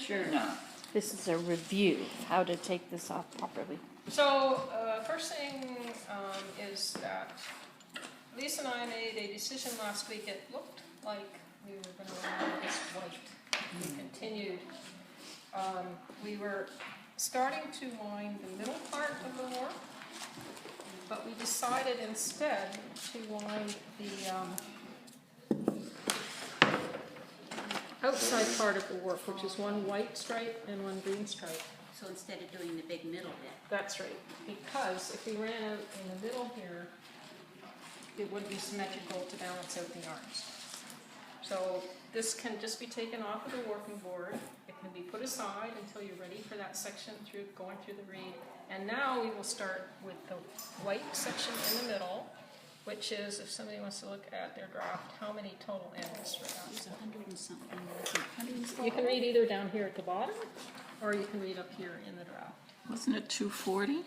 Sure. No. This is a review of how to take this off properly. So, first thing is that Lisa and I made a decision last week. It looked like we were going to run out of this white. We continued. We were starting to wind the middle part of the work, but we decided instead to wind the outside part of the work, which is one white stripe and one green stripe. So instead of doing the big middle bit. That's right, because if we ran out in the middle here, it wouldn't be symmetrical to balance out the yarns. So this can just be taken off of the working board. It can be put aside until you're ready for that section going through the reed. And now we will start with the white section in the middle, which is, if somebody wants to look at their draft, how many total ends for that. It's 100 and something. 100 and something. You can read either down here at the bottom, or you can read up here in the draft. Wasn't it 240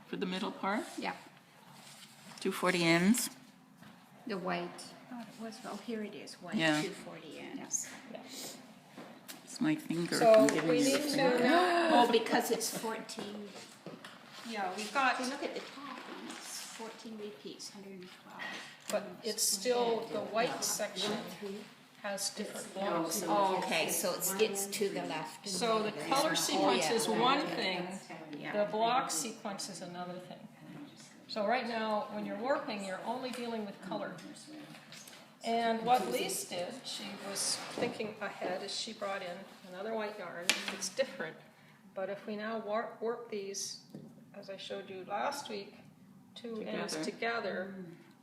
for the middle part? Yeah, 240 ends? the white. Oh, it was, oh, here it is, white, Yeah. 240 ends. Yeah. It's my finger. So I'm giving we you the need finger. to now, Oh, because it's 14. yeah, we've got, If you look at the top, and it's 14 repeats, 112. but it's still, the white section has different blocks. Oh, okay, so it's to the left. So the color sequence is one thing, Yeah. the block sequence is another thing. So right now, when you're warping, you're only dealing with color. And what Lise did, she was thinking ahead as she brought in another white yarn. It's different, but if we now warp these, as I showed you last week, two ends together,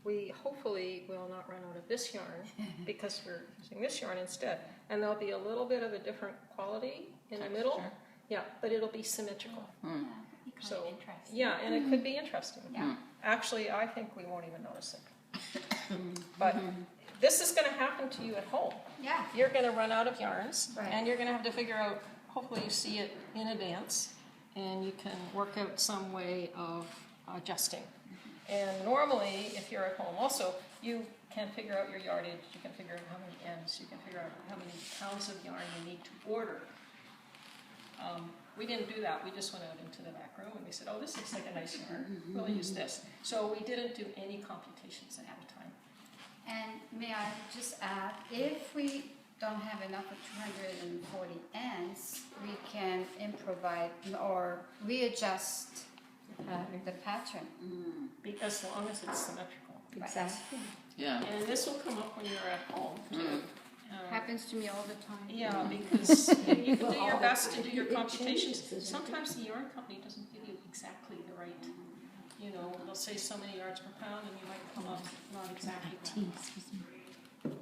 we hopefully will not run out of this yarn because we're using this yarn instead. And there'll be a little bit of a different quality in the middle. Yeah, but it'll be symmetrical. So, yeah, and it could be interesting. Yeah. Actually, I think we won't even notice it. But this is going to happen to you at home. Yeah. You're going to run out of yarns, Right. and you're going to have to figure out, hopefully you see it in advance, and you can work out some way of adjusting. And normally, if you're at home also, you can figure out your yardage, you can figure out how many ends, you can figure out how many pounds of yarn you need to order. We didn't do that. We just went out into the back room and we said, oh, this looks like a nice yarn. We'll use this. So we didn't do any computations ahead of time. And may I just add, if we don't have enough of 240 ends, we can improvise or readjust the pattern. As long as it's symmetrical. Exactly. Yeah. And this will come up when you're at home too. Happens to me all the time. Yeah, because you can do your best to do your computations. Sometimes the yarn company doesn't give you exactly the right, they'll say so many yards per pound and you might come up not exactly right.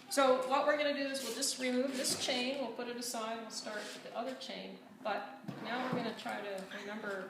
So what we're going to do is we'll just remove this chain, we'll put it aside, we'll start with the other chain, but now we're going to try to remember